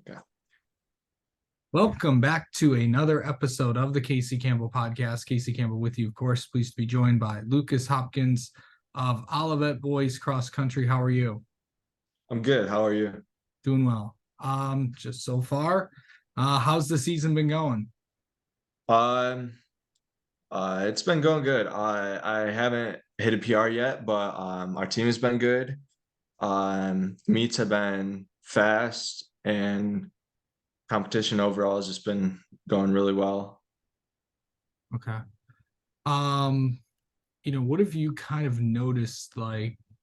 Okay. Welcome back to another episode of the Casey Campbell podcast. Casey Campbell with you, of course. Pleased to be joined by Lucas Hopkins of Olivet Boys Cross Country. How are you? I'm good. How are you? Doing well. Just so far. How's the season been going? Um, it's been going good. I haven't hit a PR yet, but our team has been good. Meets have been fast, and competition overall has just been going really well. Okay. Um, what have you kind of noticed,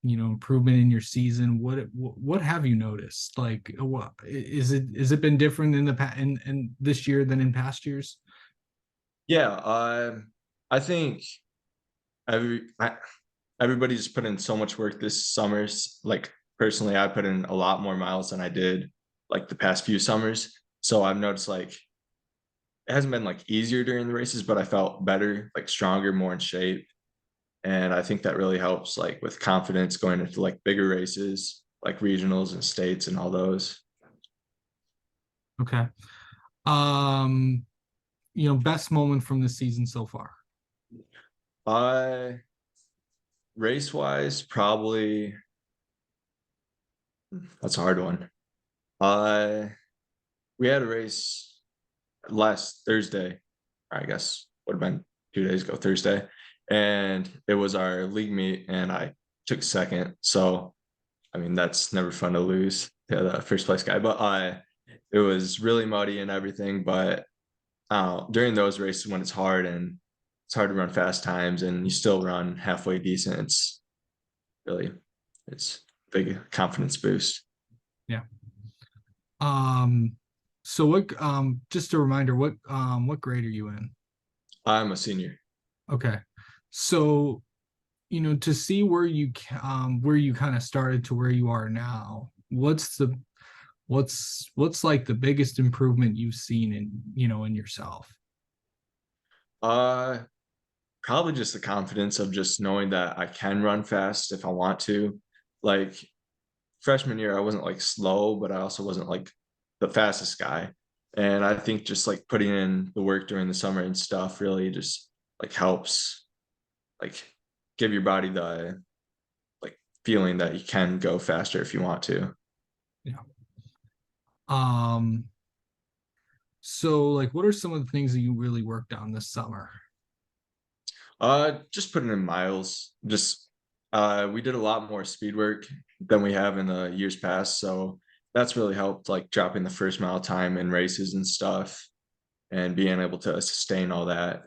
improvement in your season? What have you noticed? Like, what is it been different in the past in this year than in past years? Yeah, I think every I, everybody's put in so much work this summer. Like personally, I put in a lot more miles than I did like the past few summers. So I've noticed like it hasn't been like easier during the races, but I felt better, like stronger, more in shape. And I think that really helps like with confidence going into like bigger races, like regionals and states and all those. Okay. Um, best moment from the season so far. I race wise, probably that's a hard one. Uh we had a race last Thursday, I guess would have been 2 days ago, Thursday. And it was our league meet and I took second. So I mean, that's never fun to lose to the first place guy. But it was really muddy and everything. But during those races when it's hard to run fast times and you still run halfway decent, really it's a big confidence boost. Yeah. Um, so just a reminder, what grade are you in? I'm a senior. Okay. So, to see where you kind of started to where you are now, what's like the biggest improvement you've seen in yourself? Uh, Probably just the confidence of just knowing that I can run fast if I want to. Like freshman year, I wasn't like slow, but I also wasn't like the fastest guy. And I think just like putting in the work during the summer and stuff really just like helps like give your body the like feeling that you can go faster if you want to. Yeah. Um, so like what are some of the things that you really worked on this summer? Just putting in miles. Just we did a lot more speed work than we have in the years past. So that's really helped like dropping the first mile time in races and stuff and being able to sustain all that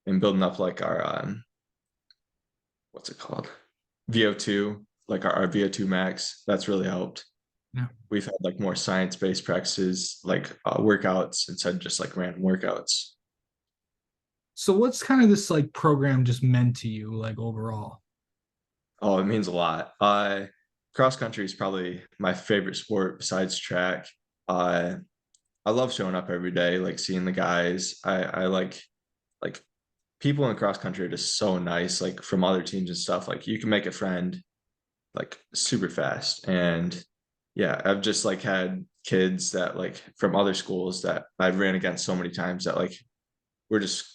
and building up like our what's it called? VO2, like our VO2 max. That's really helped. Yeah. We've had like more science-based practices, like workouts instead of just like random workouts. So what's kind of this like program just meant to you, like overall? Oh, it means a lot. Cross country is probably my favorite sport besides track. Uh, I love showing up every day, like seeing the guys. I like people in cross country are just so nice, like from other teams and stuff. Like you can make a friend like super fast. And yeah, I've just like had kids that like from other schools that I've ran against so many times that like we're just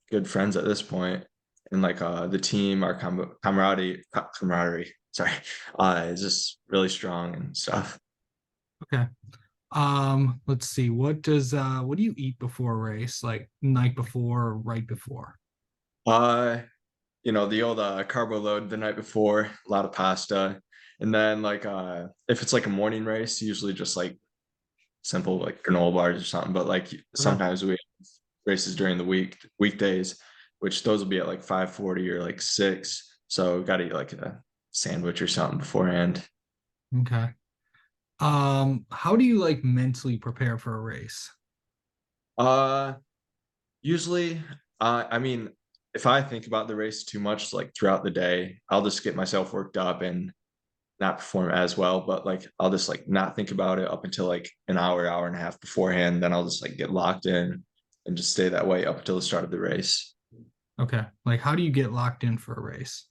good friends at this point. And like the team, our camaraderie, sorry, is just really strong and stuff. Okay. Let's see. What do you eat before a race? Like night before or right before? Uh, the old carbo load the night before, a lot of pasta. And then like if it's like a morning race, usually just like simple like granola bars or something. But like Okay. sometimes we have races during the weekdays, which those will be at like 5:40 or like 6. So gotta eat like a sandwich or something beforehand. Okay. How do you like mentally prepare for a race? Uh Usually, I mean, if I think about the race too much, like throughout the day, I'll just get myself worked up and not perform as well. But like, I'll just like not think about it up until like an hour and a half beforehand. Then I'll just like get locked in and just stay that way up until the start of the race. Okay. Like how do you get locked in for a race?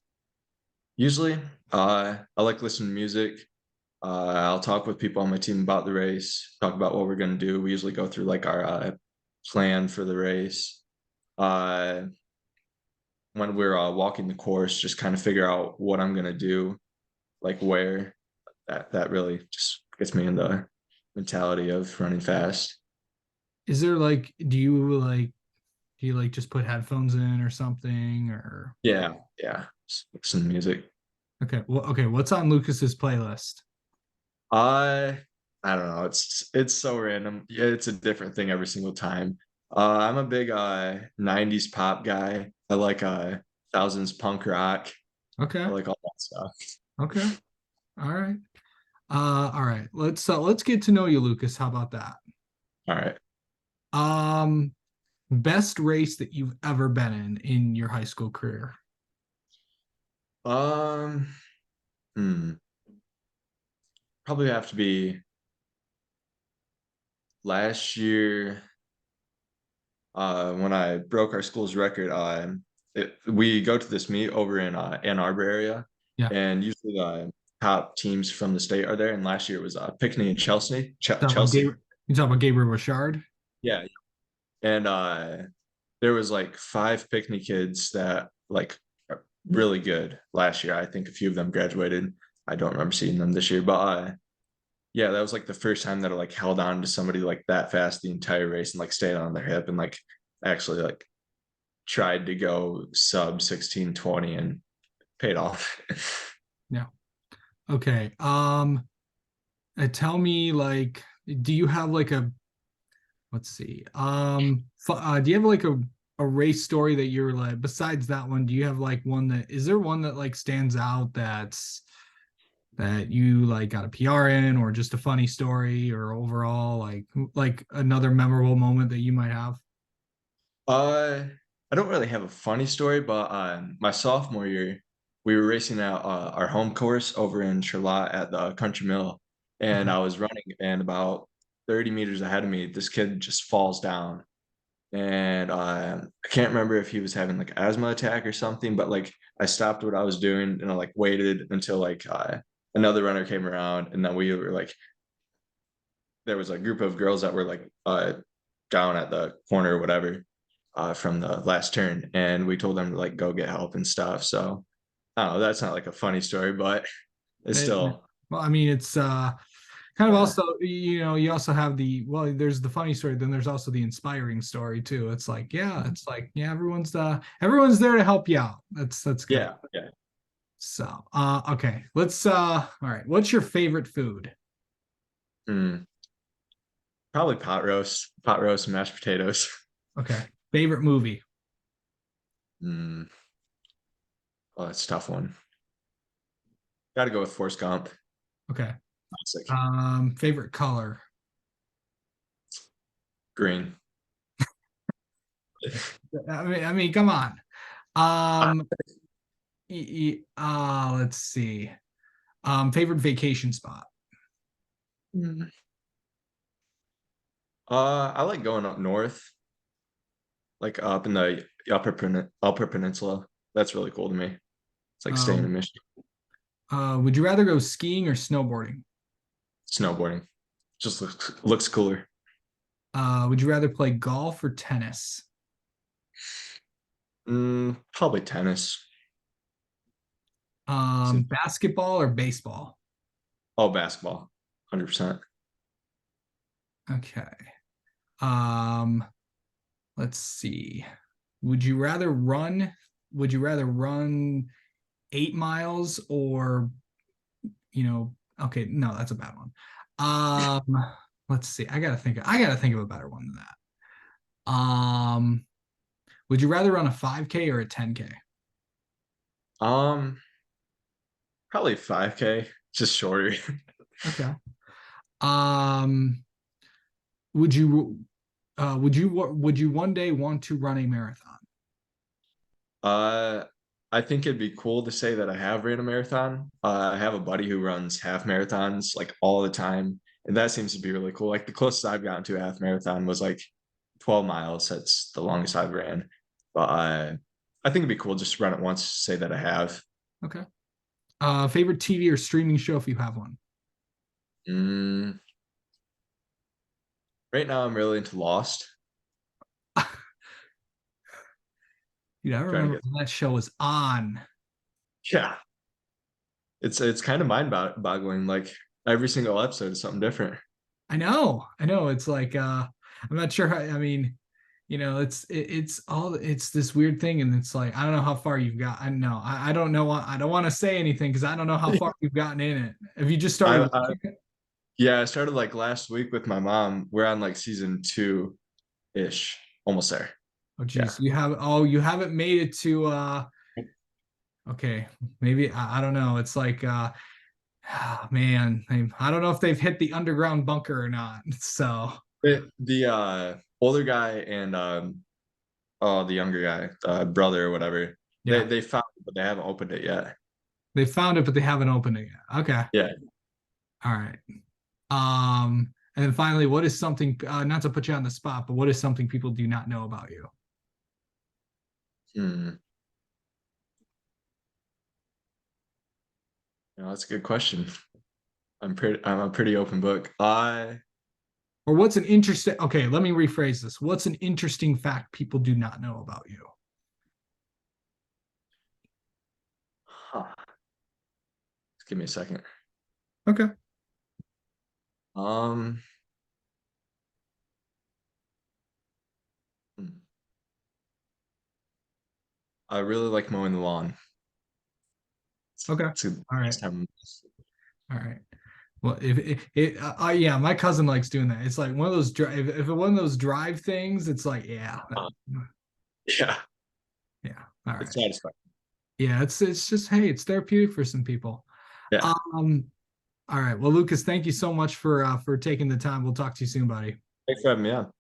Usually, I like listening to music. I'll talk with people on my team about the race, talk about what we're going to do. We usually go through like our plan for the race. Uh, when we're walking the course, just kind of figure out what I'm going to do, like where. That really just gets me in the mentality of running fast. Is there like, do you like just put headphones in or something or Yeah, yeah. Some music. okay, well, okay, what's on Lucas's playlist? I I don't know. It's so random. Yeah, it's a different thing every single time. I'm a big 90s pop guy. I like thousands punk rock. I Okay, like all that stuff. okay, all right. All right. Let's get to know you, Lucas. How about that? All right. Um, best race that you've ever been in your high school career. Um hmm, probably have to be last year when I broke our school's record. We go to this meet over in Ann Arbor area, Yeah. and usually the top teams from the state are there. And last year it was Pinckney and Chelsea. Talking about Chelsea. You talking about Gabriel Richard? Yeah, and there was like five Pinckney kids that like are really good last year. I think a few of them graduated. I don't remember seeing them this year, but yeah, that was like the first time that I like held on to somebody like that fast the entire race and like stayed on their hip and like actually like tried to go sub 16:20 and paid off. Yeah. Okay. Tell me like, do you have like a let's see. Do you have like a race story that you're like besides that one, do you have like one that is there one that like stands out that you like got a PR in or just a funny story or overall like another memorable moment that you might have? uh I don't really have a funny story, but my sophomore year we were racing out our home course over in Charlotte at the Country Mill, and Okay. I was running, and about 30 meters ahead of me this kid just falls down, and I can't remember if he was having like asthma attack or something, but like I stopped what I was doing and I like waited until like another runner came around, and then we were like there was a group of girls that were like down at the corner or whatever from the last turn, and we told them to like go get help and stuff. So I don't know, that's not like a funny story, but it's Eh, still well, I mean, it's kind of uh, also, you also have there's the funny story, then there's also the inspiring story too. It's like, yeah, everyone's there to help you out. That's good. yeah, yeah. So, okay, all right. What's your favorite food? Mm, probably pot roast and mashed potatoes. Okay. Favorite movie? mm, oh, that's a tough one. Got to go with Forrest Gump. Okay. Classic. Favorite color? Green. I mean, come on. Um, let's see. Favorite vacation spot? Mm. I like going up north, like up in the upper peninsula. That's really cool to me. It's like staying Um, in Michigan. would you rather go skiing or snowboarding? Snowboarding just looks cooler. Would you rather play golf or tennis? Probably tennis. Basketball or baseball? Oh, basketball, 100%. Okay. Um, let's see. Would you rather run? Would you rather run 8 miles or okay, no, that's a bad one. Let's see. I gotta think of a better one than that. Would you rather run a 5K or a 10K? Um, Probably 5K, just shorter. Okay. Um, would you one day want to run a marathon? uh, I think it'd be cool to say that I have ran a marathon. I have a buddy who runs half marathons like all the time, and that seems to be really cool. Like the closest I've gotten to a half marathon was like 12 miles. That's the longest I've ran. But I think it'd be cool just to run it once, say that I have. Okay. Favorite TV or streaming show if you have one? Mm, right now, I'm really into Lost. Dude, I Trying to remember get, when that show was on. yeah, it's kind of mind-boggling. Like every single episode is something different. I know. It's like I'm not sure how, I mean, it's all it's this weird thing, and it's like I don't know how far you've got. I know. I don't know. I don't want to say anything because I don't know how far you've gotten in it. Have you just started I watching it? Yeah, I started like last week with my mom. We're on like season two ish, almost there. Oh Yeah. geez, you haven't made it to okay, maybe I don't know. It's like man, I don't know if they've hit the underground bunker or not. So The older guy and the younger guy, brother or whatever, yeah, they found it, but they haven't opened it yet. they found it, but they haven't opened it yet. Okay. Yeah. All right. And then finally, what is something, not to put you on the spot, but what is something people do not know about you? Hmm. That's a good question. I'm a pretty open book. I Or what's an interesting, okay, let me rephrase this. What's an interesting fact people do not know about you? huh, just give me a second. Okay. Um, hmm. I really like mowing the lawn. Okay. It's a All nice right. time. All right. Well, if yeah, my cousin likes doing that. It's like one of those drive. If it's one of those drive things, it's like, yeah, Uh, yeah, yeah. All it's right. satisfying. Yeah, it's just hey, it's therapeutic for some people. Yeah. Um, all right. Well, Lucas, thank you so much for taking the time. We'll talk to you soon, buddy. Thanks for having me on.